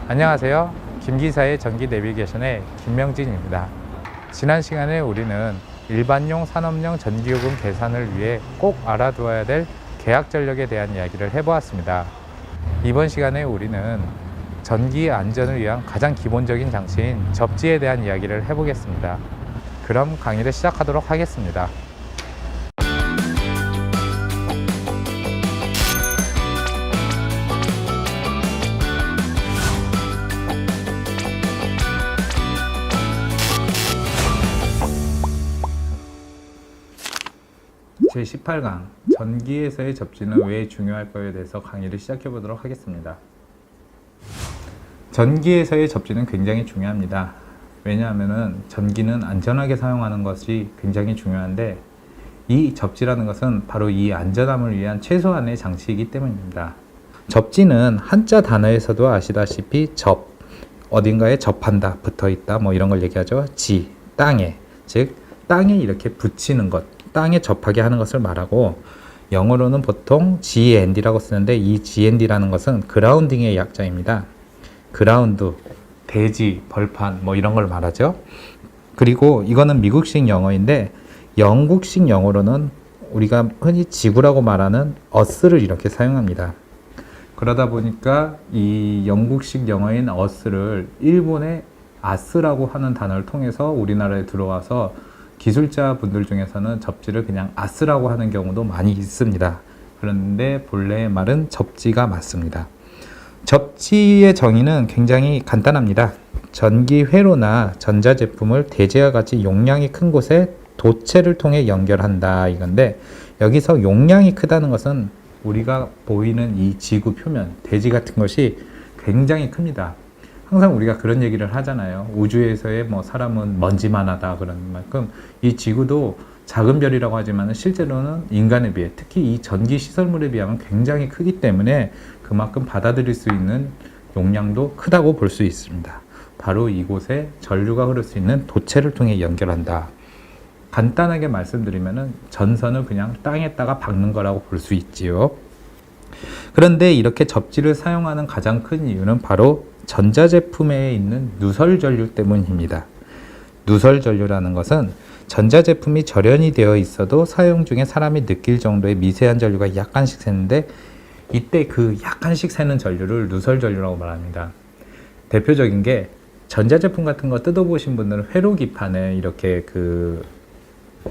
안녕하세요. 김기사의 전기 내비게이션의 김명진입니다. 지난 시간에 우리는 일반용, 산업용 전기요금 계산을 위해 꼭 알아두어야 될 계약 전력에 대한 이야기를 해보았습니다. 이번 시간에 우리는 전기 안전을 위한 가장 기본적인 장치인 접지에 대한 이야기를 해보겠습니다. 그럼 강의를 시작하도록 하겠습니다. 제18강 전기에서의 접지는 왜 중요할까에 대해서 강의를 시작해 보도록 하겠습니다. 전기에서의 접지는 굉장히 중요합니다. 왜냐하면 전기는 안전하게 사용하는 것이 굉장히 중요한데, 이 접지라는 것은 바로 이 안전함을 위한 최소한의 장치이기 때문입니다. 접지는 한자 단어에서도 아시다시피 접, 어딘가에 접한다, 붙어있다, 뭐 이런 걸 얘기하죠. 지, 땅에, 즉 땅에 이렇게 붙이는 것, 땅에 접하게 하는 것을 말하고, 영어로는 보통 GND라고 쓰는데, 이 GND라는 것은 그라운딩의 약자입니다. 그라운드, 대지, 벌판 뭐 이런 걸 말하죠. 그리고 이거는 미국식 영어인데, 영국식 영어로는 우리가 흔히 지구라고 말하는 earth를 이렇게 사용합니다. 그러다 보니까 이 영국식 영어인 earth를 일본의 아스라고 하는 단어를 통해서 우리나라에 들어와서 기술자 분들 중에서는 접지를 그냥 아스라고 하는 경우도 많이 있습니다. 그런데 본래의 말은 접지가 맞습니다. 접지의 정의는 굉장히 간단합니다. 전기 회로나 전자제품을 대지와 같이 용량이 큰 곳에 도체를 통해 연결한다, 이건데, 여기서 용량이 크다는 것은 우리가 보이는 이 지구 표면, 대지 같은 것이 굉장히 큽니다. 항상 우리가 그런 얘기를 하잖아요. 우주에서의 사람은 먼지만 하다, 그런 만큼 이 지구도 작은 별이라고 하지만 실제로는 인간에 비해, 특히 이 전기 시설물에 비하면 굉장히 크기 때문에 그만큼 받아들일 수 있는 용량도 크다고 볼 수 있습니다. 바로 이곳에 전류가 흐를 수 있는 도체를 통해 연결한다. 간단하게 말씀드리면은 전선을 그냥 땅에다가 박는 거라고 볼 수 있지요. 그런데 이렇게 접지를 사용하는 가장 큰 이유는 바로 전자제품에 있는 누설전류 때문입니다. 누설전류라는 것은 전자제품이 절연이 되어 있어도 사용 중에 사람이 느낄 정도의 미세한 전류가 약간씩 새는데, 이때 그 약간씩 새는 전류를 누설전류라고 말합니다. 대표적인 게, 전자제품 같은 거 뜯어보신 분들은 회로기판에 이렇게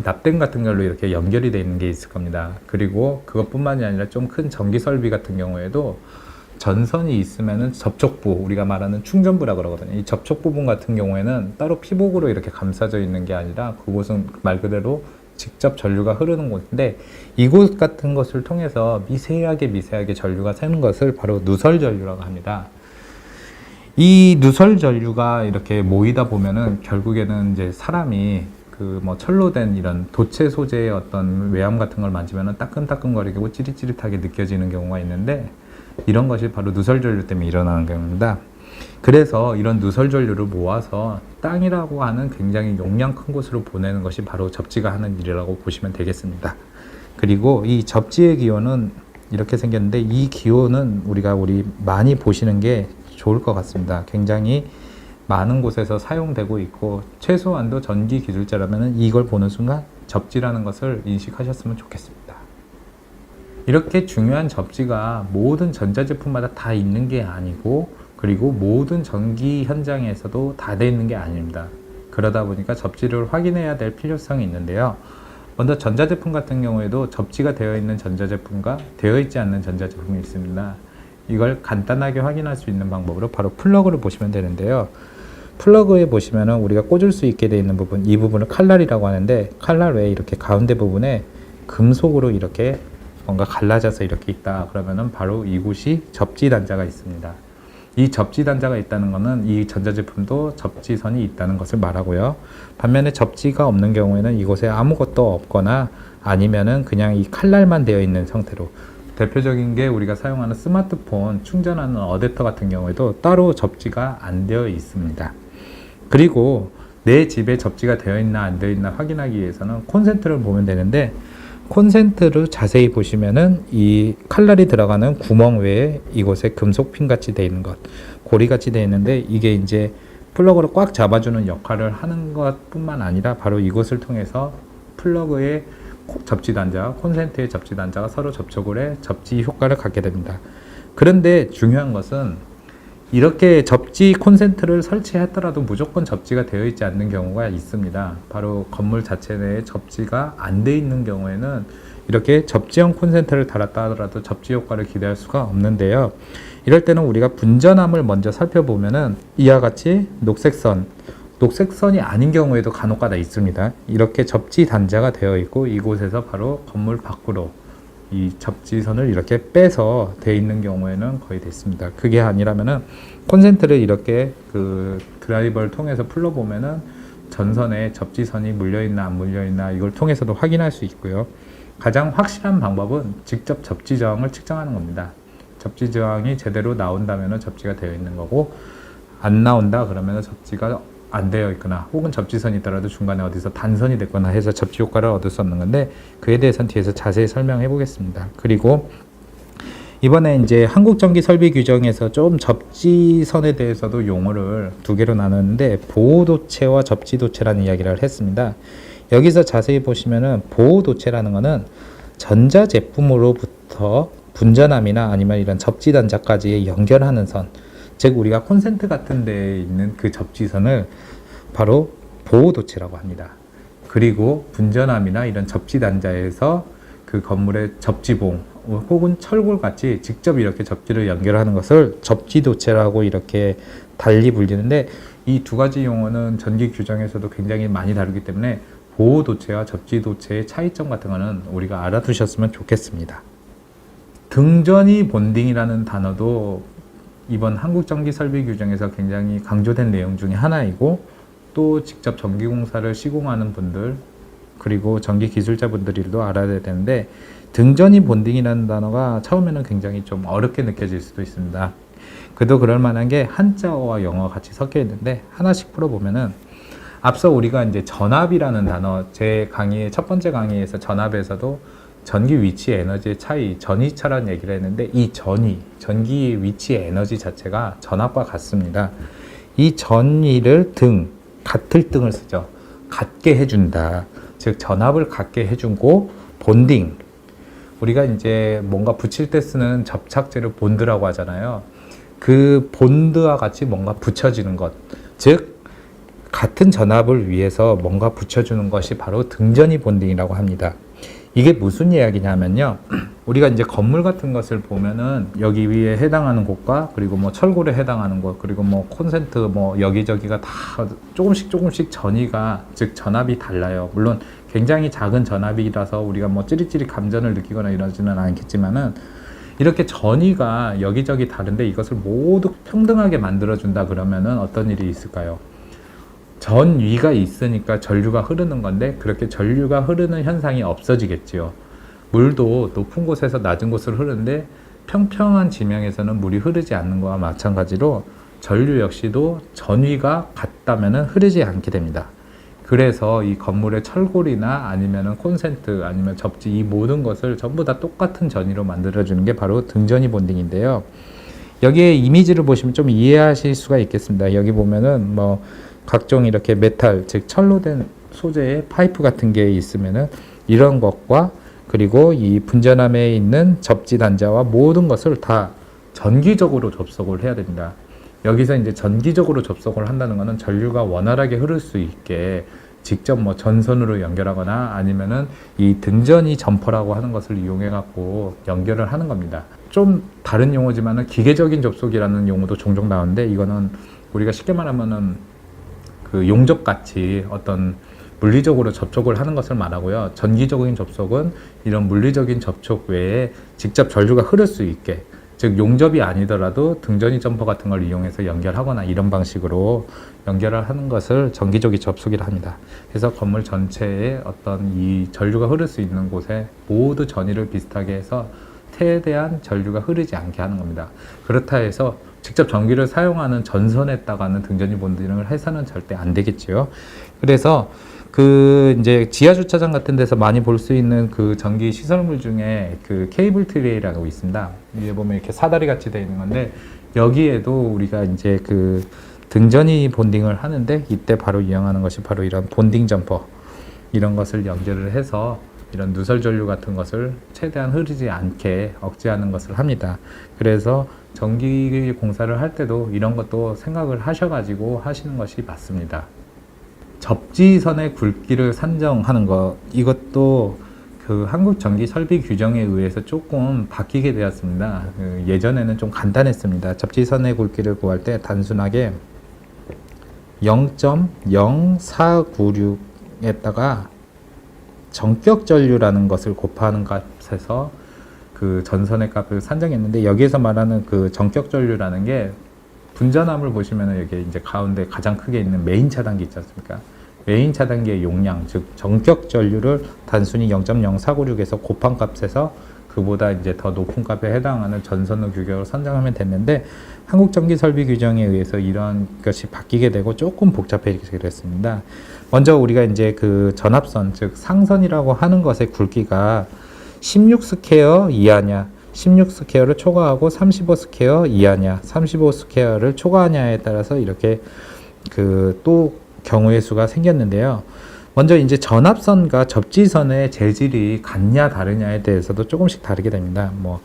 납땜 같은 걸로 이렇게 연결이 되어 있는 게 있을 겁니다. 그리고 그것뿐만이 아니라 좀 큰 전기 설비 같은 경우에도 전선이 있으면은 접촉부, 우리가 말하는 충전부라 그러거든요. 이 접촉 부분 같은 경우에는 따로 피복으로 이렇게 감싸져 있는 게 아니라 그곳은 말 그대로 직접 전류가 흐르는 곳인데, 이곳 같은 것을 통해서 미세하게 전류가 새는 것을 바로 누설전류라고 합니다. 이 누설전류가 이렇게 모이다 보면은 결국에는 이제 사람이 철로 된 이런 도체 소재의 어떤 외암 같은 걸 만지면은 따끔따끔거리고 찌릿찌릿하게 느껴지는 경우가 있는데, 이런 것이 바로 누설전류 때문에 일어나는 경우입니다. 그래서 이런 누설전류를 모아서 땅이라고 하는 굉장히 용량 큰 곳으로 보내는 것이 바로 접지가 하는 일이라고 보시면 되겠습니다. 그리고 이 접지의 기호는 이렇게 생겼는데, 이 기호는 우리 많이 보시는 게 좋을 것 같습니다. 굉장히 많은 곳에서 사용되고 있고, 최소한도 전기 기술자라면 이걸 보는 순간 접지라는 것을 인식하셨으면 좋겠습니다. 이렇게 중요한 접지가 모든 전자제품마다 다 있는 게 아니고, 그리고 모든 전기 현장에서도 다 돼 있는 게 아닙니다. 그러다 보니까 접지를 확인해야 될 필요성이 있는데요. 먼저 전자제품 같은 경우에도 접지가 되어 있는 전자제품과 되어 있지 않는 전자제품이 있습니다. 이걸 간단하게 확인할 수 있는 방법으로 바로 플러그를 보시면 되는데요. 플러그에 보시면은 우리가 꽂을 수 있게 되어 있는 부분, 이 부분을 칼날이라고 하는데, 칼날 외에 이렇게 가운데 부분에 금속으로 이렇게 뭔가 갈라져서 이렇게 있다, 그러면은 바로 이곳이 접지 단자가 있습니다. 이 접지 단자가 있다는 것은 이 전자제품도 접지선이 있다는 것을 말하고요. 반면에 접지가 없는 경우에는 이곳에 아무것도 없거나 아니면은 그냥 이 칼날만 되어 있는 상태로, 대표적인 게 우리가 사용하는 스마트폰 충전하는 어댑터 같은 경우에도 따로 접지가 안 되어 있습니다. 그리고 내 집에 접지가 되어 있나 안 되어 있나 확인하기 위해서는 콘센트를 보면 되는데, 콘센트를 자세히 보시면은 이 칼날이 들어가는 구멍 외에 이곳에 금속핀 같이 되어 있는 것, 고리 같이 되어 있는데 이게 이제 플러그를 꽉 잡아주는 역할을 하는 것 뿐만 아니라 바로 이곳을 통해서 플러그의 접지 단자, 콘센트의 접지 단자가 서로 접촉을 해 접지 효과를 갖게 됩니다. 그런데 중요한 것은 이렇게 접지 콘센트를 설치했더라도 무조건 접지가 되어 있지 않는 경우가 있습니다. 바로 건물 자체 내에 접지가 안 돼 있는 경우에는 이렇게 접지형 콘센트를 달았다 하더라도 접지 효과를 기대할 수가 없는데요. 이럴 때는 우리가 분전함을 먼저 살펴보면은 이와 같이 녹색선이 아닌 경우에도 간혹가다 있습니다. 이렇게 접지 단자가 되어 있고 이곳에서 바로 건물 밖으로 이 접지선을 이렇게 빼서 되어 있는 경우에는 거의 됐습니다. 그게 아니라면은 콘센트를 이렇게 그 드라이버를 통해서 풀러보면은 전선에 접지선이 물려있나 안 물려있나 이걸 통해서도 확인할 수 있고요. 가장 확실한 방법은 직접 접지 저항을 측정하는 겁니다. 접지 저항이 제대로 나온다면은 접지가 되어 있는 거고, 안 나온다 그러면은 접지가 안 되어 있거나 혹은 접지선이 있더라도 중간에 어디서 단선이 됐거나 해서 접지 효과를 얻을 수 없는 건데, 그에 대해서는 뒤에서 자세히 설명해 보겠습니다. 그리고 이번에 이제 한국전기설비규정에서 좀 접지선에 대해서도 용어를 두 개로 나눴는데 보호도체와 접지도체라는 이야기를 했습니다. 여기서 자세히 보시면은 보호도체라는 거는 전자제품으로부터 분전함이나 아니면 이런 접지단자까지 연결하는 선, 즉 우리가 콘센트 같은 데에 있는 그 접지선을 바로 보호도체라고 합니다. 그리고 분전함이나 이런 접지단자에서 그 건물의 접지봉 혹은 철골 같이 직접 이렇게 접지를 연결하는 것을 접지도체라고 이렇게 달리 불리는데, 이 두 가지 용어는 전기 규정에서도 굉장히 많이 다루기 때문에 보호도체와 접지도체의 차이점 같은 거는 우리가 알아두셨으면 좋겠습니다. 등전이 본딩이라는 단어도 이번 한국전기설비규정에서 굉장히 강조된 내용 중에 하나이고, 또 직접 전기공사를 시공하는 분들 그리고 전기기술자분들도 알아야 되는데, 등전이 본딩이라는 단어가 처음에는 굉장히 좀 어렵게 느껴질 수도 있습니다. 그래도 그럴 만한 게 한자어와 영어가 같이 섞여 있는데 하나씩 풀어보면은, 앞서 우리가 이제 전압이라는 단어, 제 강의의 첫 번째 강의에서 전압에서도 전기 위치 에너지의 차이, 전위차라는 얘기를 했는데, 이 전기 위치 에너지 자체가 전압과 같습니다. 이 전위를 같을 등을 쓰죠. 같게 해준다. 즉 전압을 같게 해주고, 본딩, 우리가 이제 뭔가 붙일 때 쓰는 접착제를 본드라고 하잖아요. 그 본드와 같이 뭔가 붙여지는 것, 즉 같은 전압을 위해서 뭔가 붙여주는 것이 바로 등전이 본딩이라고 합니다. 이게 무슨 이야기냐면요, 우리가 이제 건물 같은 것을 보면은 여기 위에 해당하는 곳과 그리고 뭐 철골에 해당하는 곳 그리고 뭐 콘센트 뭐 여기저기가 다 조금씩 전위가, 즉 전압이 달라요. 물론 굉장히 작은 전압이라서 우리가 뭐 찌릿찌릿 감전을 느끼거나 이러지는 않겠지만은, 이렇게 전위가 여기저기 다른데 이것을 모두 평등하게 만들어준다 그러면은 어떤 일이 있을까요? 전위가 있으니까 전류가 흐르는 건데, 그렇게 전류가 흐르는 현상이 없어지겠지요. 물도 높은 곳에서 낮은 곳을 흐르는데 평평한 지명에서는 물이 흐르지 않는 것과 마찬가지로 전류 역시도 전위가 같다면 흐르지 않게 됩니다. 그래서 이 건물의 철골이나 아니면 콘센트 아니면 접지, 이 모든 것을 전부 다 똑같은 전위로 만들어주는 게 바로 등전이 본딩인데요. 여기에 이미지를 보시면 좀 이해하실 수가 있겠습니다. 여기 보면은 뭐 각종 이렇게 메탈, 즉 철로 된 소재의 파이프 같은 게 있으면은 이런 것과 그리고 이 분전함에 있는 접지 단자와 모든 것을 다 전기적으로 접속을 해야 됩니다. 여기서 이제 전기적으로 접속을 한다는 것은 전류가 원활하게 흐를 수 있게 직접 뭐 전선으로 연결하거나 아니면은 이 등전이 점퍼라고 하는 것을 이용해 갖고 연결을 하는 겁니다. 좀 다른 용어지만은 기계적인 접속이라는 용어도 종종 나오는데, 이거는 우리가 쉽게 말하면은 그 용접같이 어떤 물리적으로 접촉을 하는 것을 말하고요. 전기적인 접속은 이런 물리적인 접촉 외에 직접 전류가 흐를 수 있게, 즉 용접이 아니더라도 등전이 점퍼 같은 걸 이용해서 연결하거나 이런 방식으로 연결을 하는 것을 전기적인 접속이라 합니다. 그래서 건물 전체에 어떤 이 전류가 흐를 수 있는 곳에 모두 전위를 비슷하게 해서 최대한 전류가 흐르지 않게 하는 겁니다. 그렇다 해서 직접 전기를 사용하는 전선에다가는 등전이 본딩을 해서는 절대 안 되겠지요. 그래서 그 이제 지하 주차장 같은 데서 많이 볼 수 있는 그 전기 시설물 중에 그 케이블 트레이라고 있습니다. 위에 보면 이렇게 사다리 같이 되어 있는 건데, 여기에도 우리가 이제 그 등전이 본딩을 하는데, 이때 바로 이용하는 것이 바로 이런 본딩 점퍼, 이런 것을 연결을 해서 이런 누설 전류 같은 것을 최대한 흐르지 않게 억제하는 것을 합니다. 그래서 전기 공사를 할 때도 이런 것도 생각을 하셔가지고 하시는 것이 맞습니다. 접지선의 굵기를 산정하는 것, 이것도 그 한국 전기 설비 규정에 의해서 조금 바뀌게 되었습니다. 예전에는 좀 간단했습니다. 접지선의 굵기를 구할 때 단순하게 0.0496에다가 전격 전류라는 것을 곱하는 값에서 그 전선의 값을 산정했는데, 여기에서 말하는 그 전격 전류라는 게 분전압을 보시면은 여기 이제 가운데 가장 크게 있는 메인 차단기 있지 않습니까? 메인 차단기의 용량, 즉 전격 전류를 단순히 0.0496에서 곱한 값에서 그보다 이제 더 높은 값에 해당하는 전선의 규격을 선정하면 됐는데, 한국전기설비 규정에 의해서 이런 것이 바뀌게 되고 조금 복잡해지게 됐습니다. 먼저 우리가 이제 그 전압선, 즉 상선이라고 하는 것의 굵기가 16 스퀘어 이하냐, 16 스퀘어를 초과하고 35 스퀘어 이하냐, 35 스퀘어를 초과하냐에 따라서 이렇게 그 또 경우의 수가 생겼는데요. 먼저 이제 전압선과 접지선의 재질이 같냐 다르냐에 대해서도 조금씩 다르게 됩니다. 뭐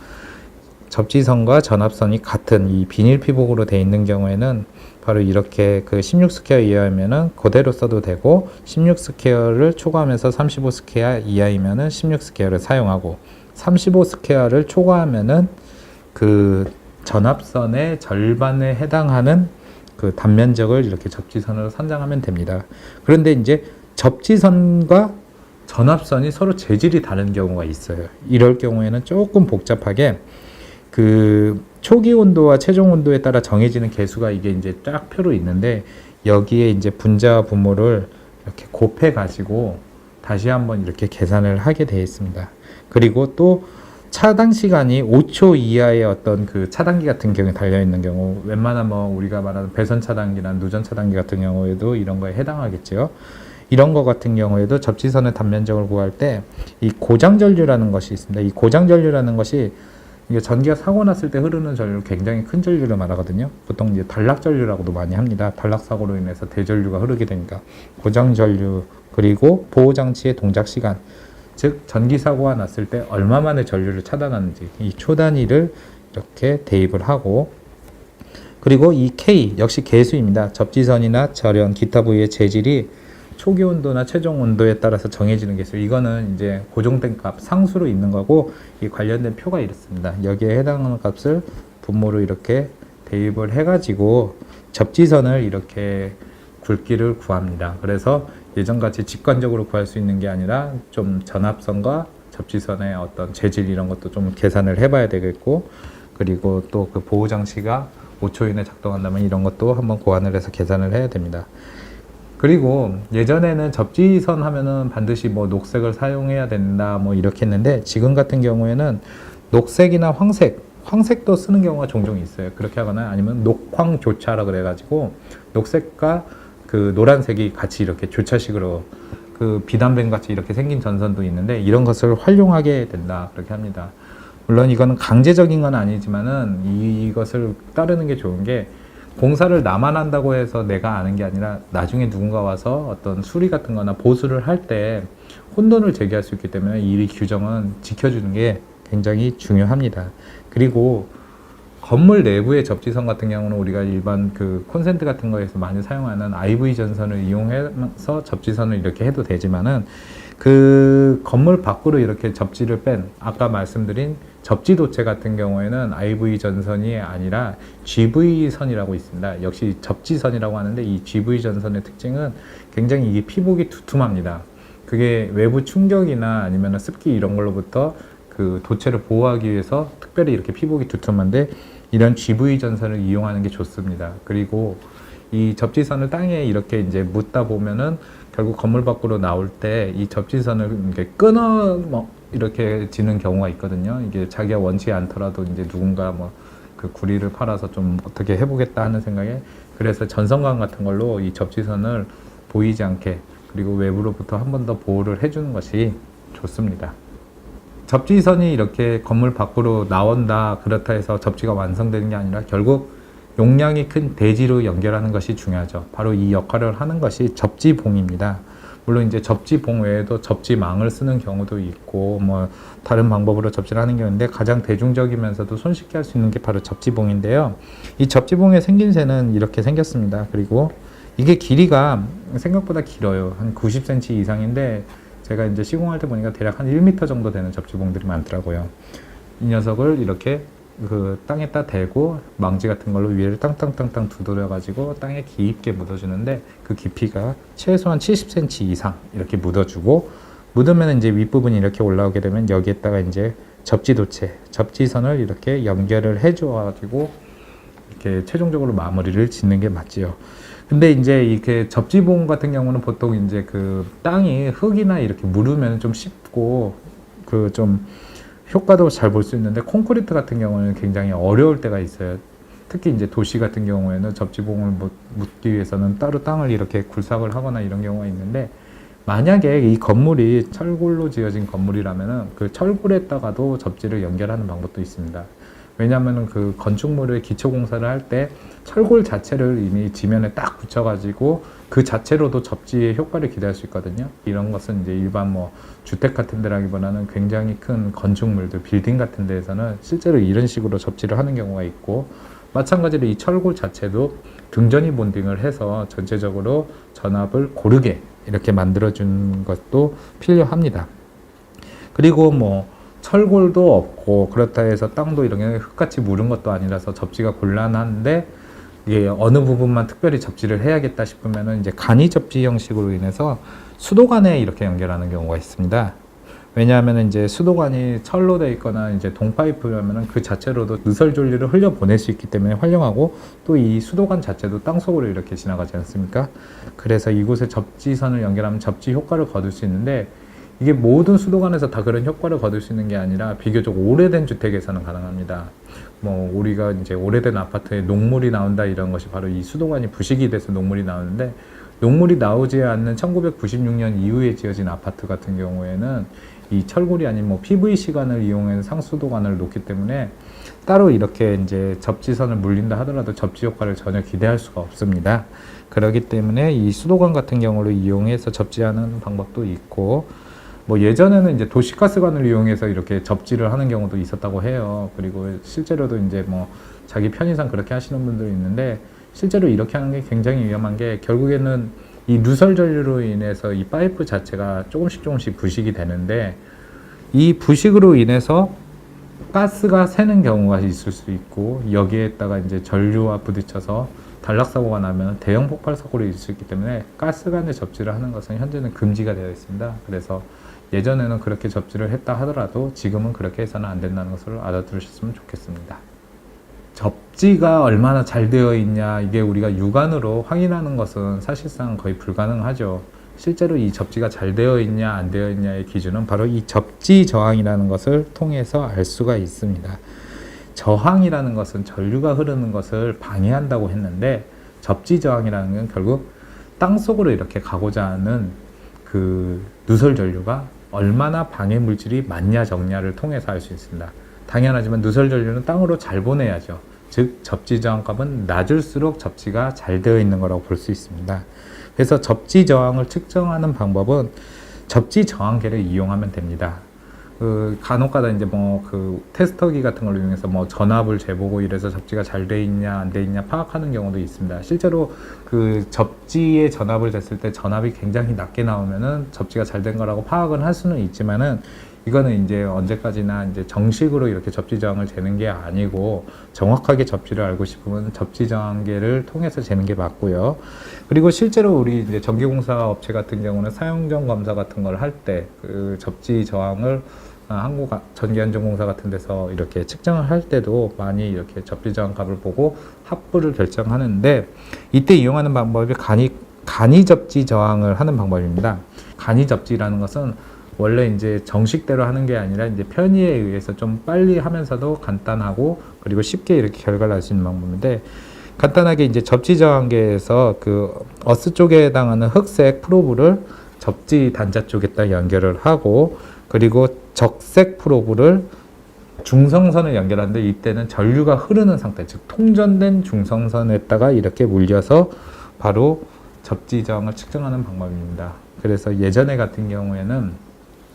접지선과 전압선이 같은 이 비닐 피복으로 되어 있는 경우에는 바로 이렇게 그 16 스퀘어 이하면은 그대로 써도 되고, 16 스퀘어를 초과하면서 35 스퀘어 이하이면은 16 스퀘어를 사용하고, 35 스퀘어를 초과하면은 그 전압선의 절반에 해당하는 그 단면적을 이렇게 접지선으로 선정하면 됩니다. 그런데 이제 접지선과 전압선이 서로 재질이 다른 경우가 있어요. 이럴 경우에는 조금 복잡하게 그 초기 온도와 최종 온도에 따라 정해지는 계수가 이게 이제 쫙 표로 있는데, 여기에 이제 분자와 분모를 이렇게 곱해 가지고 다시 한번 이렇게 계산을 하게 되어 있습니다. 그리고 또 차당 시간이 5초 이하의 어떤 그 차단기 같은 경우에 달려 있는 경우, 웬만한 뭐 우리가 말하는 배선 차단기나 누전 차단기 같은 경우에도 이런 거에 해당하겠죠. 이런 거 같은 경우에도 접지선의 단면적을 구할 때 이 고장 전류라는 것이 있습니다. 이 고장 전류라는 것이 이게 전기가 사고 났을 때 흐르는 전류, 굉장히 큰 전류를 말하거든요. 보통 이제 단락 전류라고도 많이 합니다. 단락 사고로 인해서 대전류가 흐르게 되니까 고장 전류, 그리고 보호 장치의 동작 시간, 즉 전기 사고가 났을 때 얼마 만에 전류를 차단하는지 이 초 단위를 이렇게 대입을 하고, 그리고 이 K 역시 계수입니다. 접지선이나 절연, 기타 부위의 재질이 초기 온도나 최종 온도에 따라서 정해지는 계수. 이거는 이제 고정된 값, 상수로 있는 거고, 이 관련된 표가 이렇습니다. 여기에 해당하는 값을 분모로 이렇게 대입을 해가지고 접지선을 이렇게 굵기를 구합니다. 그래서 예전같이 직관적으로 구할 수 있는 게 아니라 좀 전압선과 접지선의 어떤 재질 이런 것도 좀 계산을 해봐야 되겠고, 그리고 또 그 보호 장치가 5초 이내 작동한다면 이런 것도 한번 고안을 해서 계산을 해야 됩니다. 그리고 예전에는 접지선 하면은 반드시 뭐 녹색을 사용해야 된다 뭐 이렇게 했는데, 지금 같은 경우에는 녹색이나 황색도 쓰는 경우가 종종 있어요. 그렇게 하거나 아니면 녹황조차라 그래가지고 녹색과 그 노란색이 같이 이렇게 조차식으로 그 비단뱀 같이 이렇게 생긴 전선도 있는데, 이런 것을 활용하게 된다 그렇게 합니다. 물론 이거는 강제적인 건 아니지만은 이것을 따르는 게 좋은 게, 공사를 나만 한다고 해서 내가 아는 게 아니라 나중에 누군가 와서 어떤 수리 같은 거나 보수를 할 때 혼돈을 제기할 수 있기 때문에 이 규정은 지켜주는 게 굉장히 중요합니다. 그리고 건물 내부의 접지선 같은 경우는 우리가 일반 그 콘센트 같은 거에서 많이 사용하는 IV 전선을 이용해서 접지선을 이렇게 해도 되지만은, 그 건물 밖으로 이렇게 접지를 뺀 아까 말씀드린 접지 도체 같은 경우에는 IV 전선이 아니라 GV 선이라고 있습니다. 역시 접지선이라고 하는데, 이 GV 전선의 특징은 굉장히 이게 피복이 두툼합니다. 그게 외부 충격이나 아니면 습기 이런 걸로부터 그 도체를 보호하기 위해서 특별히 이렇게 피복이 두툼한데, 이런 GV 전선을 이용하는 게 좋습니다. 그리고 이 접지선을 땅에 이렇게 이제 묻다 보면은 결국 건물 밖으로 나올 때 이 접지선을 이렇게 끊어 이렇게 지는 경우가 있거든요. 이게 자기가 원치 않더라도 이제 누군가 뭐 그 구리를 팔아서 좀 어떻게 해보겠다 하는 생각에, 그래서 전선광 같은 걸로 이 접지선을 보이지 않게 그리고 외부로부터 한 번 더 보호를 해주는 것이 좋습니다. 접지선이 이렇게 건물 밖으로 나온다, 그렇다 해서 접지가 완성되는 게 아니라 결국 용량이 큰 대지로 연결하는 것이 중요하죠. 바로 이 역할을 하는 것이 접지봉입니다. 물론 이제 접지봉 외에도 접지망을 쓰는 경우도 있고 뭐 다른 방법으로 접지를 하는 경우인데, 가장 대중적이면서도 손쉽게 할 수 있는 게 바로 접지봉인데요. 이 접지봉의 생김새는 이렇게 생겼습니다. 그리고 이게 길이가 생각보다 길어요. 한 90cm 이상인데, 제가 이제 시공할 때 보니까 대략 한 1m 정도 되는 접지봉들이 많더라고요. 이 녀석을 이렇게 그 땅에다 대고 망지 같은 걸로 위를 땅땅땅땅 두드려 가지고 땅에 깊게 묻어주는데, 그 깊이가 최소한 70cm 이상 이렇게 묻어주고, 묻으면 이제 윗부분이 이렇게 올라오게 되면 여기에다가 이제 접지도체, 접지선을 이렇게 연결을 해줘 가지고 이렇게 최종적으로 마무리를 짓는 게 맞지요. 근데 이제 이렇게 접지봉 같은 경우는 보통 이제 그 땅이 흙이나 이렇게 묻으면 좀 쉽고 그 좀 효과도 잘 볼 수 있는데, 콘크리트 같은 경우는 굉장히 어려울 때가 있어요. 특히 이제 도시 같은 경우에는 접지봉을 묻기 위해서는 따로 땅을 이렇게 굴삭을 하거나 이런 경우가 있는데, 만약에 이 건물이 철골로 지어진 건물이라면은 그 철골에다가도 접지를 연결하는 방법도 있습니다. 왜냐하면 그 건축물의 기초 공사를 할 때 철골 자체를 이미 지면에 딱 붙여가지고 그 자체로도 접지의 효과를 기대할 수 있거든요. 이런 것은 이제 일반 뭐 주택 같은 데라기보다는 굉장히 큰 건축물들, 빌딩 같은 데에서는 실제로 이런 식으로 접지를 하는 경우가 있고, 마찬가지로 이 철골 자체도 등전이 본딩을 해서 전체적으로 전압을 고르게 이렇게 만들어준 것도 필요합니다. 그리고 뭐 철골도 없고 그렇다 해서 땅도 이렇게 흙같이 무른 것도 아니라서 접지가 곤란한데, 이게 어느 부분만 특별히 접지를 해야겠다 싶으면은 이제 간이 접지 형식으로 인해서 수도관에 이렇게 연결하는 경우가 있습니다. 왜냐하면 이제 수도관이 철로 되어 있거나 이제 동파이프라면은 그 자체로도 누설전류를 흘려 보낼 수 있기 때문에 활용하고, 또 이 수도관 자체도 땅 속으로 이렇게 지나가지 않습니까? 그래서 이곳에 접지선을 연결하면 접지 효과를 거둘 수 있는데, 이게 모든 수도관에서 다 그런 효과를 거둘 수 있는 게 아니라 비교적 오래된 주택에서는 가능합니다. 뭐 우리가 이제 오래된 아파트에 녹물이 나온다, 이런 것이 바로 이 수도관이 부식이 돼서 녹물이 나오는데, 녹물이 나오지 않는 1996년 이후에 지어진 아파트 같은 경우에는 이 철골이 아닌 뭐 PVC관을 이용해서 상수도관을 놓기 때문에 따로 이렇게 이제 접지선을 물린다 하더라도 접지 효과를 전혀 기대할 수가 없습니다. 그렇기 때문에 이 수도관 같은 경우를 이용해서 접지하는 방법도 있고, 뭐 예전에는 이제 도시가스관을 이용해서 이렇게 접지를 하는 경우도 있었다고 해요. 그리고 실제로도 이제 뭐 자기 편의상 그렇게 하시는 분들이 있는데, 실제로 이렇게 하는 게 굉장히 위험한 게, 결국에는 이 누설 전류로 인해서 이 파이프 자체가 조금씩 부식이 되는데, 이 부식으로 인해서 가스가 새는 경우가 있을 수 있고, 여기에다가 이제 전류와 부딪혀서 단락사고가 나면 대형 폭발 사고를 일을 수 있기 때문에 가스 간의 접지를 하는 것은 현재는 금지가 되어 있습니다. 그래서 예전에는 그렇게 접지를 했다 하더라도 지금은 그렇게 해서는 안 된다는 것을 알아두셨으면 좋겠습니다. 접지가 얼마나 잘 되어 있냐, 이게 우리가 육안으로 확인하는 것은 사실상 거의 불가능하죠. 실제로 이 접지가 잘 되어 있냐 안 되어 있냐의 기준은 바로 이 접지 저항이라는 것을 통해서 알 수가 있습니다. 저항이라는 것은 전류가 흐르는 것을 방해한다고 했는데, 접지 저항이라는 건 결국 땅 속으로 이렇게 가고자 하는 그 누설 전류가 얼마나 방해 물질이 많냐 적냐를 통해서 알 수 있습니다. 당연하지만 누설 전류는 땅으로 잘 보내야죠. 즉 접지 저항값은 낮을수록 접지가 잘 되어 있는 거라고 볼 수 있습니다. 그래서 접지 저항을 측정하는 방법은 접지 저항계를 이용하면 됩니다. 간혹가다 이제 뭐 그 테스터기 같은 걸 이용해서 뭐 전압을 재보고 이래서 접지가 잘 돼 있냐 안 돼 있냐 파악하는 경우도 있습니다. 실제로 그 접지의 전압을 쟀을 때 전압이 굉장히 낮게 나오면은 접지가 잘 된 거라고 파악은 할 수는 있지만은, 이거는 이제 언제까지나 이제 정식으로 이렇게 접지 저항을 재는 게 아니고, 정확하게 접지를 알고 싶으면 접지 저항계를 통해서 재는 게 맞고요. 그리고 실제로 우리 이제 전기공사 업체 같은 경우는 사용전 검사 같은 걸 할 때 그 접지 저항을 한국전기안전공사 같은 데서 이렇게 측정을 할 때도 많이 이렇게 접지 저항 값을 보고 합부를 결정하는데, 이때 이용하는 방법이 간이 접지 저항을 하는 방법입니다. 간이 접지라는 것은 원래 이제 정식대로 하는 게 아니라 이제 편의에 의해서 좀 빨리 하면서도 간단하고 그리고 쉽게 이렇게 결과를 알 수 있는 방법인데, 간단하게 이제 접지 저항계에서 그 어스 쪽에 해당하는 흑색 프로브를 접지 단자 쪽에다 연결을 하고, 그리고 적색 프로브를 중성선을 연결하는데, 이때는 전류가 흐르는 상태, 즉 통전된 중성선에다가 이렇게 물려서 바로 접지 저항을 측정하는 방법입니다. 그래서 예전에 같은 경우에는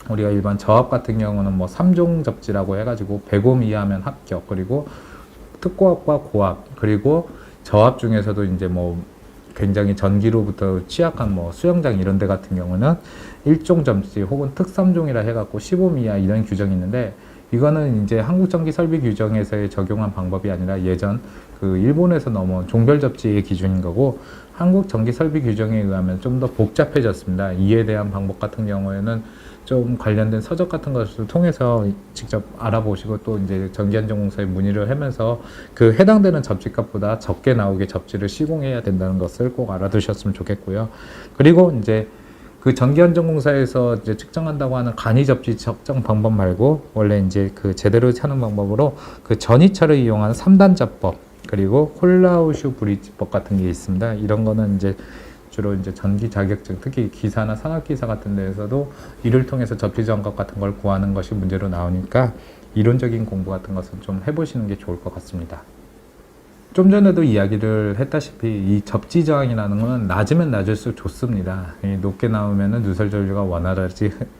우리가 일반 저압 같은 경우는 뭐 3종 접지라고 해가지고 100옴 이하면 합격, 그리고 특고압과 고압, 그리고 저압 중에서도 이제 뭐 굉장히 전기로부터 취약한 뭐 수영장 이런 데 같은 경우는 1종 접지 혹은 특3종이라 해갖고 15옴 이하 이런 규정이 있는데, 이거는 이제 한국전기설비 규정에서의 적용한 방법이 아니라 예전 그 일본에서 넘어온 종별 접지의 기준인 거고, 한국 전기설비 규정에 의하면 좀 더 복잡해졌습니다. 이에 대한 방법 같은 경우에는 좀 관련된 서적 같은 것을 통해서 직접 알아보시고, 또 이제 전기안전공사에 문의를 하면서 그 해당되는 접지값보다 적게 나오게 접지를 시공해야 된다는 것을 꼭 알아두셨으면 좋겠고요. 그리고 이제 그 전기안전공사에서 이제 측정한다고 하는 간이 접지 측정 방법 말고, 원래 이제 그 제대로 하는 방법으로 그 전이철을 이용한 3단자법, 그리고 콜라우슈 브릿지법 같은 게 있습니다. 이런 거는 이제 주로 이제 전기 자격증, 특히 기사나 산업기사 같은 데에서도 이를 통해서 접지 저항값 같은 걸 구하는 것이 문제로 나오니까 이론적인 공부 같은 것은 좀 해보시는 게 좋을 것 같습니다. 좀 전에도 이야기를 했다시피 이 접지 저항이라는 것은 낮으면 낮을수록 좋습니다. 높게 나오면은 누설 전류가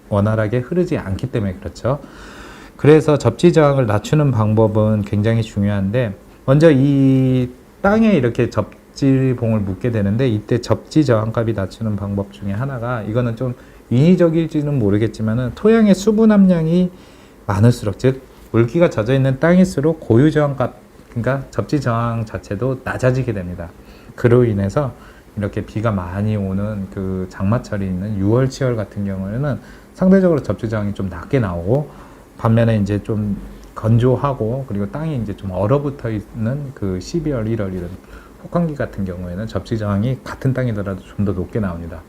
원활하게 흐르지 않기 때문에 그렇죠. 그래서 접지 저항을 낮추는 방법은 굉장히 중요한데, 먼저 이 땅에 이렇게 접지봉을 묶게 되는데, 이때 접지 저항값이 낮추는 방법 중에 하나가, 이거는 좀 인위적일지는 모르겠지만은 토양의 수분 함량이 많을수록, 즉 물기가 젖어 있는 땅일수록 고유 저항값, 그러니까 접지 저항 자체도 낮아지게 됩니다. 그로 인해서 이렇게 비가 많이 오는 그 장마철이 있는 6월, 7월 같은 경우에는 상대적으로 접지 저항이 좀 낮게 나오고, 반면에 이제 좀 건조하고 그리고 땅이 이제 좀 얼어붙어 있는 그 12월, 1월 이런 혹한기 같은 경우에는 접지 저항이 같은 땅이더라도 좀 더 높게 나옵니다.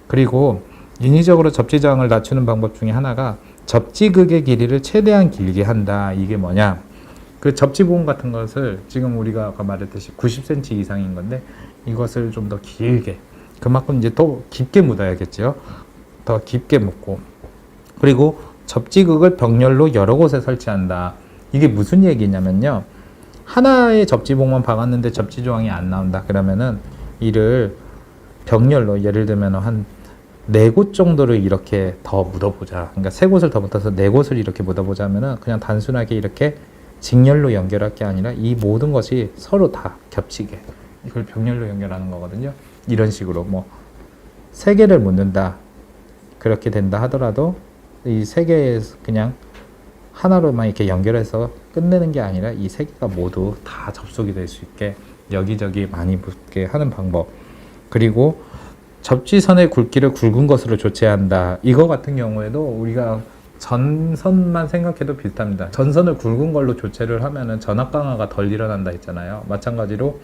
그리고 인위적으로 접지 저항을 낮추는 방법 중에 하나가 접지극의 길이를 최대한 길게 한다. 이게 뭐냐? 그 접지봉 같은 것을 지금 우리가 아까 말했듯이 90cm 이상인 건데, 이것을 좀 더 길게, 그만큼 이제 더 깊게 묻어야겠죠. 더 깊게 묻고, 그리고 접지극을 벽렬로 여러 곳에 설치한다. 이게 무슨 얘기냐면요, 하나의 접지봉만 박았는데 접지 저항이 안 나온다. 그러면은 이를 벽렬로, 예를 들면 한 4곳 정도를 이렇게 더 묻어보자. 그러니까 3곳을 더 묻어서 4곳을 이렇게 묻어보자면은 그냥 단순하게 이렇게 직렬로 연결할 게 아니라 이 모든 것이 서로 다 겹치게, 이걸 벽렬로 연결하는 거거든요. 이런 식으로 뭐 3개를 묻는다, 그렇게 된다 하더라도 이 3개에 그냥 하나로만 이렇게 연결해서 끝내는 게 아니라 이 3개가 모두 다 접속이 될 수 있게 여기저기 많이 묻게 하는 방법. 그리고 접지선의 굵기를 굵은 것으로 조치해야 한다. 이거 같은 경우에도 우리가 전선만 생각해도 비슷합니다. 전선을 굵은 걸로 조체를 하면은 전압 강화가 덜 일어난다 했잖아요. 마찬가지로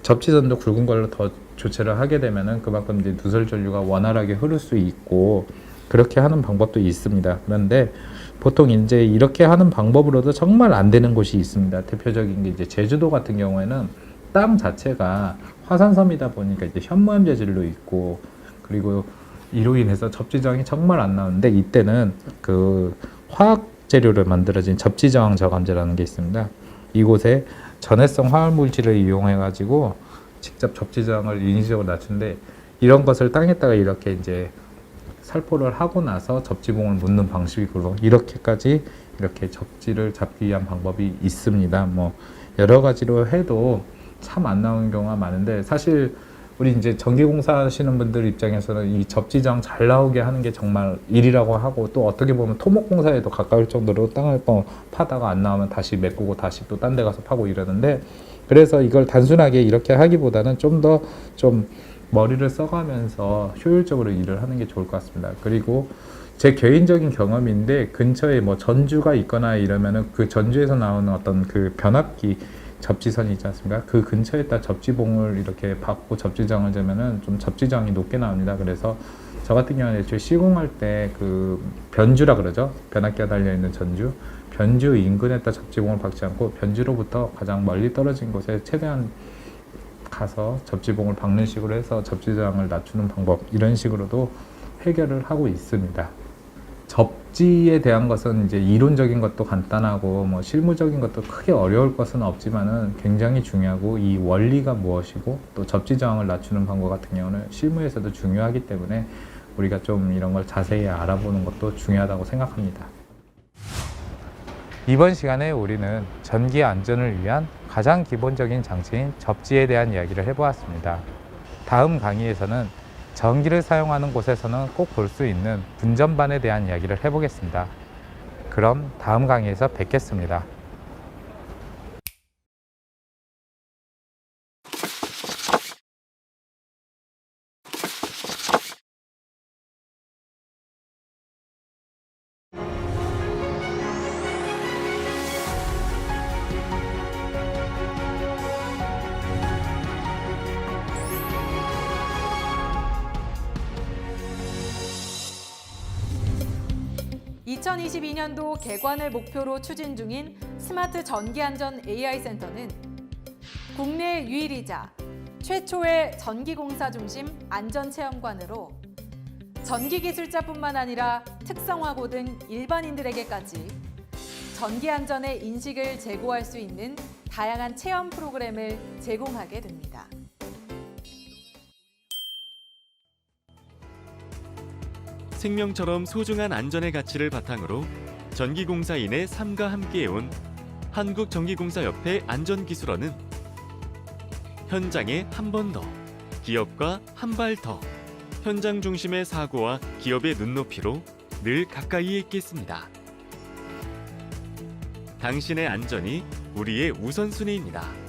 접지선도 굵은 걸로 더 조체를 하게 되면은 그만큼 이제 누설 전류가 원활하게 흐를 수 있고, 그렇게 하는 방법도 있습니다. 그런데 보통 이제 이렇게 하는 방법으로도 정말 안 되는 곳이 있습니다. 대표적인 게 이제 제주도 같은 경우에는 땅 자체가 화산섬이다 보니까 이제 현무암 재질로 있고, 그리고 이로 인해서 접지 저항이 정말 안 나오는데, 이때는 그 화학 재료를 만들어진 접지 저항 저감제라는 게 있습니다. 이곳에 전해성 화학 물질을 이용해 가지고 직접 접지 저항을 인위적으로 낮추는데, 이런 것을 땅에다가 이렇게 이제 살포를 하고 나서 접지봉을 묻는 방식으로 이렇게까지 이렇게 접지를 잡기 위한 방법이 있습니다. 뭐 여러 가지로 해도 참 안 나오는 경우가 많은데, 사실 우리 이제 전기공사 하시는 분들 입장에서는 이 접지 저항 잘 나오게 하는 게 정말 일이라고 하고, 또 어떻게 보면 토목공사에도 가까울 정도로 땅을 파다가 안 나오면 다시 메꾸고 다시 또 딴 데 가서 파고 이러는데, 그래서 이걸 단순하게 이렇게 하기보다는 좀 더 좀 머리를 써가면서 효율적으로 일을 하는 게 좋을 것 같습니다. 그리고 제 개인적인 경험인데, 근처에 뭐 전주가 있거나 이러면은 그 전주에서 나오는 어떤 그 변압기 접지선이 있지 않습니까? 그 근처에다 접지봉을 이렇게 박고 접지장을 재면은 좀 접지장이 높게 나옵니다. 그래서 저 같은 경우는 애초에 시공할 때 그 변주라 그러죠. 변압기가 달려있는 전주, 변주 인근에다 접지봉을 박지 않고 변주로부터 가장 멀리 떨어진 곳에 최대한 가서 접지봉을 박는 식으로 해서 접지장을 낮추는 방법, 이런 식으로도 해결을 하고 있습니다. 접지에 대한 것은 이제 이론적인 것도 간단하고 뭐 실무적인 것도 크게 어려울 것은 없지만은 굉장히 중요하고, 이 원리가 무엇이고 또 접지 저항을 낮추는 방법 같은 경우는 실무에서도 중요하기 때문에 우리가 좀 이런 걸 자세히 알아보는 것도 중요하다고 생각합니다. 이번 시간에 우리는 전기 안전을 위한 가장 기본적인 장치인 접지에 대한 이야기를 해보았습니다. 다음 강의에서는 전기를 사용하는 곳에서는 꼭 볼 수 있는 분전반에 대한 이야기를 해보겠습니다. 그럼 다음 강의에서 뵙겠습니다. (2022년도) 개관을 목표로 추진 중인 스마트 전기안전 AI 센터는 국내 유일이자 최초의 전기공사 중심 안전체험관으로 전기기술자뿐만 아니라 특성화고 등 일반인들에게까지 전기안전의 인식을 제고할 수 있는 다양한 체험 프로그램을 제공하게 됩니다. 생명처럼 소중한 안전의 가치를 바탕으로 전기공사인의 삶과 함께해온 한국전기공사협회 안전기술원은 현장에 한 번 더, 기업과 한 발 더, 현장 중심의 사고와 기업의 눈높이로 늘 가까이에 있겠습니다. 당신의 안전이 우리의 우선순위입니다.